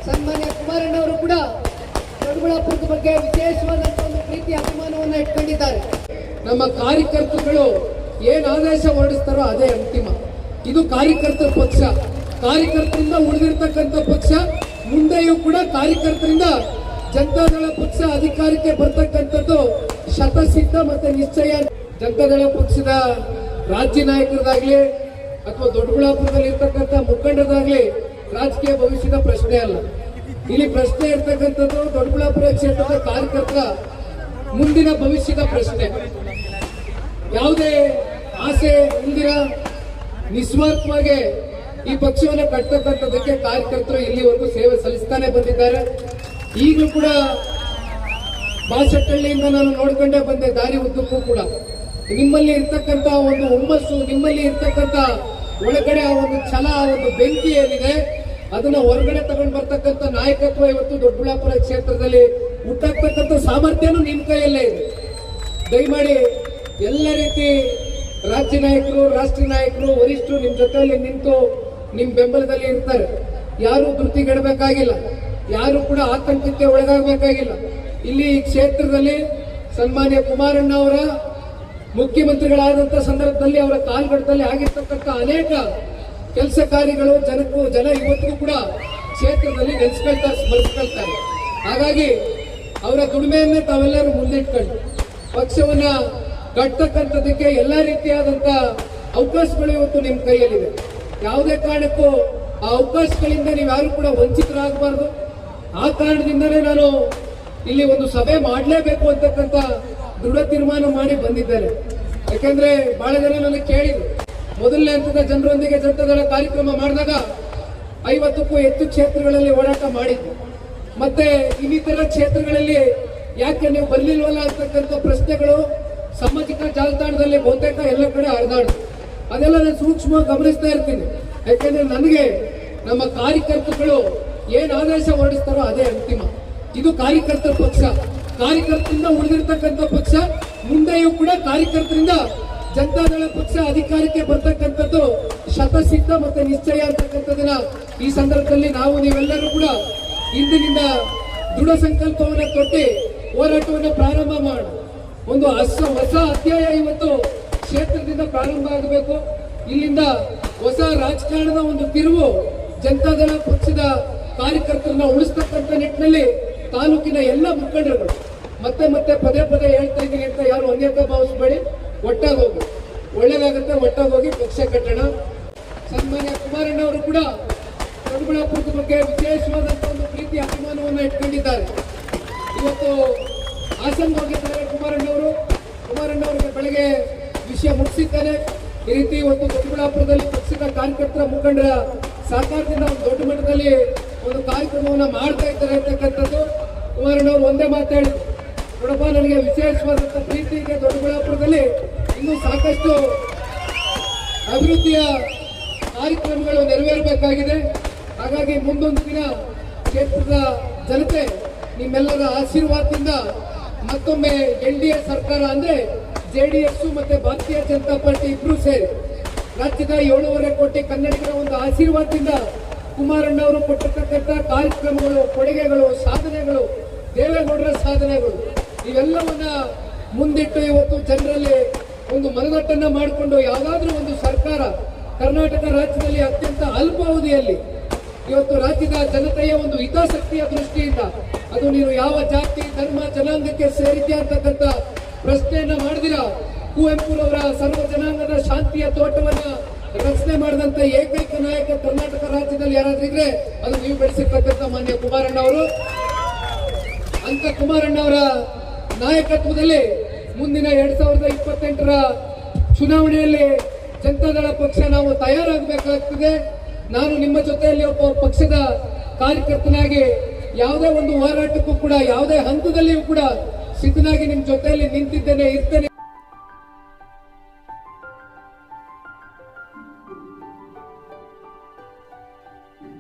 ಸನ್ಮಾನ್ಯ ಕುಮಾರಣ್ಣವರು ಕೂಡ ದೊಡ್ಡಬಳ್ಳಾಪುರದ ಬಗ್ಗೆ ವಿಶೇಷವಾದಂತಹ ಒಂದು ಪ್ರೀತಿ ಅಭಿಮಾನವನ್ನು ಇಟ್ಕೊಂಡಿದ್ದಾರೆ. ನಮ್ಮ ಕಾರ್ಯಕರ್ತರುಗಳು ಏನ್ ಆದೇಶ ಹೊರಡಿಸ್ತಾರೋ ಅದೇ ಅಂತಿಮ. ಇದು ಕಾರ್ಯಕರ್ತರ ಪಕ್ಷ, ಕಾರ್ಯಕರ್ತರಿಂದ ಉಳಿದಿರ್ತಕ್ಕಂಥ ಪಕ್ಷ. ಮುಂದೆಯೂ ಕೂಡ ಕಾರ್ಯಕರ್ತರಿಂದ ಜನತಾದಳ ಪಕ್ಷ ಅಧಿಕಾರಕ್ಕೆ ಬರ್ತಕ್ಕಂಥದ್ದು ಶತಸಿದ್ಧ ಮತ್ತೆ ನಿಶ್ಚಯ. ಜನತಾದಳ ಪಕ್ಷದ ರಾಜ್ಯ ನಾಯಕರದಾಗ್ಲಿ ಅಥವಾ ದೊಡ್ಡಬಳ್ಳಾಪುರದಲ್ಲಿ ಇರ್ತಕ್ಕಂಥ ಮುಖಂಡರಾಗ್ಲಿ ರಾಜಕೀಯ ಭವಿಷ್ಯದ ಪ್ರಶ್ನೆ ಅಲ್ಲ. ಇಲ್ಲಿ ಪ್ರಶ್ನೆ ಇರ್ತಕ್ಕಂಥದ್ದು ದೊಡ್ಡಬಳ್ಳಾಪುರ ಕ್ಷೇತ್ರದ ಕಾರ್ಯಕರ್ತರ ಮುಂದಿನ ಭವಿಷ್ಯದ ಪ್ರಶ್ನೆ. ಯಾವುದೇ ಆಸೆ ಇಲ್ದಿರ ನಿಸ್ವಾರ್ಥವಾಗಿ ಈ ಪಕ್ಷವನ್ನು ಕಟ್ಟತಕ್ಕಂಥದಕ್ಕೆ ಕಾರ್ಯಕರ್ತರು ಇಲ್ಲಿವರೆಗೂ ಸೇವೆ ಸಲ್ಲಿಸ್ತಾನೆ ಬಂದಿದ್ದಾರೆ. ಈಗಲೂ ಕೂಡ ಬಾಸಟ್ಟಹಳ್ಳಿಯಿಂದ ನಾನು ನೋಡ್ಕೊಂಡೇ ಬಂದೆ. ದಾರಿ ಉದ್ದಕ್ಕೂ ಕೂಡ ನಿಮ್ಮಲ್ಲಿ ಇರ್ತಕ್ಕಂಥ ಒಂದು ಹುಮ್ಮಸ್ಸು, ನಿಮ್ಮಲ್ಲಿ ಇರ್ತಕ್ಕಂಥ ಒಳಗಡೆ ಆ ಒಂದು ಛಲ, ಆ ಒಂದು ಬೆಂಕಿ ಏನಿದೆ ಅದನ್ನ ಹೊರಗಡೆ ತಗೊಂಡು ಬರ್ತಕ್ಕಂಥ ನಾಯಕತ್ವ ಇವತ್ತು ದೊಡ್ಡಬಳ್ಳಾಪುರ ಕ್ಷೇತ್ರದಲ್ಲಿ ಹುಟ್ಟಾಕ್ತಕ್ಕಂಥ ಸಾಮರ್ಥ್ಯನೂ ನಿಮ್ಮ ಕೈಯಲ್ಲೇ ಇದೆ. ದಯಮಾಡಿ ಎಲ್ಲ ರೀತಿ ರಾಜ್ಯ ನಾಯಕರು, ರಾಷ್ಟ್ರೀಯ ನಾಯಕರು, ವರಿಷ್ಠರು ನಿಮ್ಮ ಜೊತೆಯಲ್ಲಿ ನಿಂತು ನಿಮ್ಮ ಬೆಂಬಲದಲ್ಲಿ ಇರ್ತಾರೆ. ಯಾರು ಧೃತಿಗೆಡಬೇಕಾಗಿಲ್ಲ, ಯಾರು ಕೂಡ ಆತಂಕಕ್ಕೆ ಒಳಗಾಗಬೇಕಾಗಿಲ್ಲ. ಇಲ್ಲಿ ಈ ಕ್ಷೇತ್ರದಲ್ಲಿ ಸನ್ಮಾನ್ಯ ಕುಮಾರಣ್ಣ ಅವರ ಮುಖ್ಯಮಂತ್ರಿಗಳಾದಂತಹ ಸಂದರ್ಭದಲ್ಲಿ ಅವರ ಕಾಲ್ಗಡದಲ್ಲಿ ಆಗಿರ್ತಕ್ಕಂಥ ಅನೇಕ ಕೆಲಸ ಕಾರ್ಯಗಳು ಜನ ಇವತ್ತಿಗೂ ಕೂಡ ಕ್ಷೇತ್ರದಲ್ಲಿ ಸ್ಮರಿಸ್ಕೊಳ್ತಾರೆ. ಹಾಗಾಗಿ ಅವರ ದುಡಿಮೆಯನ್ನೇ ತಾವೆಲ್ಲರೂ ಮುಂದಿಟ್ಕೊಂಡು ಪಕ್ಷವನ್ನ ಕಟ್ಟತಕ್ಕಂಥದಕ್ಕೆ ಎಲ್ಲಾ ರೀತಿಯಾದಂತ ಅವಕಾಶಗಳು ಇವತ್ತು ನಿಮ್ಮ ಕೈಯಲ್ಲಿದೆ. ಯಾವುದೇ ಕಾರಣಕ್ಕೂ ಆ ಅವಕಾಶಗಳಿಂದ ನೀವು ಯಾರು ಕೂಡ ವಂಚಿತರಾಗಬಾರ್ದು. ಆ ಕಾರಣದಿಂದಲೇ ನಾನು ಇಲ್ಲಿ ಒಂದು ಸಭೆ ಮಾಡಲೇಬೇಕು ಅಂತಕ್ಕಂಥ ದೃಢ ತೀರ್ಮಾನ ಮಾಡಿ ಬಂದಿದ್ದೇನೆ. ಯಾಕೆಂದ್ರೆ ಬಹಳ ಜನ ನನಗೆ ಕೇಳಿದ್ರು, ಮೊದಲನೇ ಹಂತದ ಜನರೊಂದಿಗೆ ಜನತಾದಳ ಕಾರ್ಯಕ್ರಮ ಮಾಡಿದಾಗ 50ಕ್ಕೂ ಹೆಚ್ಚು ಕ್ಷೇತ್ರಗಳಲ್ಲಿ ಓಡಾಟ ಮಾಡಿದ್ದು. ಮತ್ತೆ ಇನ್ನಿತರ ಕ್ಷೇತ್ರಗಳಲ್ಲಿ ಯಾಕೆ ನೀವು ಬರ್ಲಿಲ್ವಲ್ಲ ಅಂತಕ್ಕಂಥ ಪ್ರಶ್ನೆಗಳು ಸಾಮಾಜಿಕ ಜಾಲತಾಣದಲ್ಲಿ ಬಹುತೇಕ ಎಲ್ಲ ಕಡೆ ಹರಿದಾಡುತ್ತೆ. ಅದೆಲ್ಲ ನಾನು ಸೂಕ್ಷ್ಮವಾಗಿ ಗಮನಿಸ್ತಾ ಇರ್ತೀನಿ. ಯಾಕೆಂದ್ರೆ ನನಗೆ ನಮ್ಮ ಕಾರ್ಯಕರ್ತರುಗಳು ಏನ್ ಆದೇಶ ಹೊರಡಿಸ್ತಾರೋ ಅದೇ ಅಂತಿಮ. ಇದು ಕಾರ್ಯಕರ್ತರ ಪಕ್ಷ, ಕಾರ್ಯಕರ್ತರಿಂದ ಉಳಿದಿರ್ತಕ್ಕಂಥ ಪಕ್ಷ. ಮುಂದೆಯೂ ಕೂಡ ಕಾರ್ಯಕರ್ತರಿಂದ ಜನತಾದಳ ಪಕ್ಷ ಅಧಿಕಾರಕ್ಕೆ ಬರ್ತಕ್ಕಂಥದ್ದು ಶತಸಿದ್ಧ ಮತ್ತೆ ನಿಶ್ಚಯ ಅಂತಕ್ಕಂಥದನ್ನ ಈ ಸಂದರ್ಭದಲ್ಲಿ ನಾವು ನೀವೆಲ್ಲರೂ ಕೂಡ ಇಂದಿನಿಂದ ದೃಢ ಸಂಕಲ್ಪವನ್ನು ತೊಟ್ಟಿ ಹೋರಾಟವನ್ನು ಪ್ರಾರಂಭ ಮಾಡೋಣ. ಒಂದು ಹೊಸ ಅಧ್ಯಾಯ ಇವತ್ತು ಕ್ಷೇತ್ರದಿಂದ ಪ್ರಾರಂಭ ಆಗಬೇಕು. ಇಲ್ಲಿಂದ ಹೊಸ ರಾಜಕಾರಣದ ಒಂದು ತಿರುವು ಜನತಾದಳ ಪಕ್ಷದ ಕಾರ್ಯಕರ್ತರನ್ನ ಉಳಿಸ್ತಕ್ಕಂಥ ನಿಟ್ಟಿನಲ್ಲಿ ತಾಲೂಕಿನ ಎಲ್ಲ ಮುಖಂಡರುಗಳು ಮತ್ತೆ ಪದೇ ಹೇಳ್ತಾ ಇದ್ದೀನಿ ಅಂತ ಯಾರು ಅನ್ಯತಾ ಭಾವಿಸಬೇಡಿ. ಒಟ್ಟಾಗಿ ಹೋಗಿ ಒಳ್ಳೇದಾಗುತ್ತೆ, ಒಟ್ಟಾಗಿ ಹೋಗಿ ಪಕ್ಷ ಕಟ್ಟೋಣ. ಸನ್ಮಾನ್ಯ ಕುಮಾರಣ್ಣ ಅವರು ಕೂಡ ದೊಡ್ಡಬಳ್ಳಾಪುರದ ಬಗ್ಗೆ ವಿಶೇಷವಾದಂತಹ ಒಂದು ಪ್ರೀತಿ ಅಭಿಮಾನವನ್ನು ಇಟ್ಕೊಂಡಿದ್ದಾರೆ. ಇವತ್ತು ಹಾಸನ್ ಹೋಗಿದ್ದಾರೆ ಕುಮಾರಣ್ಣವರಿಗೆ ಬೆಳಗ್ಗೆ ವಿಷಯ ಮುಗಿಸಿದ್ದಾನೆ. ಈ ರೀತಿ ಇವತ್ತು ದೊಡ್ಡಬಳ್ಳಾಪುರದಲ್ಲಿ ಪಕ್ಷದ ಕಾರ್ಯಕರ್ತರ ಮುಖಂಡರ ಸಹಕಾರದಿಂದ ಒಂದು ದೊಡ್ಡ ಮಟ್ಟದಲ್ಲಿ ಒಂದು ಕಾರ್ಯಕ್ರಮವನ್ನು ಮಾಡ್ತಾ ಇದ್ದಾರೆ ಅಂತಕ್ಕಂಥದ್ದು. ಕುಮಾರಣ್ಣವರು ಒಂದೇ ಮಾತಾಡಿದ್ರು, ನೋಡಪ್ಪ ನನಗೆ ವಿಶೇಷವಾದಂತಹ ಪ್ರೀತಿ ಇದೆ, ದೊಡ್ಡಬಳ್ಳಾಪುರದಲ್ಲಿ ಇನ್ನೂ ಸಾಕಷ್ಟು ಅಭಿವೃದ್ಧಿಯ ಕಾರ್ಯಕ್ರಮಗಳು ನೆರವೇರಬೇಕಾಗಿದೆ. ಹಾಗಾಗಿ ಮುಂದೊಂದು ದಿನ ಕ್ಷೇತ್ರದ ಜನತೆ ನಿಮ್ಮೆಲ್ಲರ ಆಶೀರ್ವಾದದಿಂದ ಮತ್ತೊಮ್ಮೆ NDA ಸರ್ಕಾರ ಅಂದ್ರೆ JDS ಮತ್ತೆ ಭಾರತೀಯ ಜನತಾ ಪಾರ್ಟಿ ಇಬ್ರು ಸೇರಿ ರಾಜ್ಯದ 7.5 ಕೋಟಿ ಕನ್ನಡಿಗರ ಒಂದು ಆಶೀರ್ವಾದದಿಂದ ಕುಮಾರಣ್ಣವರು ಕೊಟ್ಟಿರ್ತಕ್ಕಂಥ ಕಾರ್ಯಕ್ರಮಗಳು, ಕೊಡುಗೆಗಳು, ಸಾಧನೆಗಳು, ದೇವೇಗೌಡರ ಸಾಧನೆಗಳು ಇವೆಲ್ಲವನ್ನ ಮುಂದಿಟ್ಟು ಇವತ್ತು ಜನರಲ್ಲಿ ಒಂದು ಮನದಟ್ಟನ್ನ ಮಾಡಿಕೊಂಡು ಯಾವುದಾದ್ರೂ ಒಂದು ಸರ್ಕಾರ ಕರ್ನಾಟಕ ರಾಜ್ಯದಲ್ಲಿ ಅತ್ಯಂತ ಅಲ್ಪಾವಧಿಯಲ್ಲಿ ಇವತ್ತು ರಾಜ್ಯದ ಜನತೆಯ ಒಂದು ಹಿತಾಸಕ್ತಿಯ ದೃಷ್ಟಿಯಿಂದ ಅದು ನೀನು ಯಾವ ಜಾತಿ, ಧರ್ಮ, ಜನಾಂಗಕ್ಕೆ ಸೇರಿದ್ಯಾ ಅಂತಕ್ಕಂಥ ಪ್ರಶ್ನೆಯನ್ನ ಮಾಡಿದಿರ ಕುವೆಂಪುರವರ ಸರ್ವ ಜನಾಂಗದ ಶಾಂತಿಯ ತೋಟವನ್ನ ರಚನೆ ಮಾಡಿದಂತ ಏಕೈಕ ನಾಯಕ ಕರ್ನಾಟಕ ರಾಜ್ಯದಲ್ಲಿ ಯಾರಾದ್ರೂ ಇದ್ರೆ ಅದು ನೀವು ಬೆಳೆಸಿರ್ತಕ್ಕಂಥ ಮಾನ್ಯ ಕುಮಾರಣ್ಣ ಅವರು. ಅಂತ ಕುಮಾರಣ್ಣ ಅವರ ನಾಯಕತ್ವದಲ್ಲಿ ಮುಂದಿನ 2028ರ ಚುನಾವಣೆಯಲ್ಲಿ ಜನತಾದಳ ಪಕ್ಷ ನಾವು ತಯಾರಾಗಬೇಕಾಗ್ತದೆ. ನಾನು ನಿಮ್ಮ ಜೊತೆಯಲ್ಲಿ ಒಬ್ಬ ಪಕ್ಷದ ಕಾರ್ಯಕರ್ತನಾಗಿ ಯಾವುದೇ ಒಂದು ಹೋರಾಟಕ್ಕೂ ಕೂಡ ಯಾವುದೇ ಹಂತದಲ್ಲಿಯೂ ಕೂಡ ಸಿದ್ಧನಾಗಿ ನಿಮ್ಮ ಜೊತೆಯಲ್ಲಿ ನಿಂತಿದ್ದೇನೆ, ಇರ್ತೇನೆ.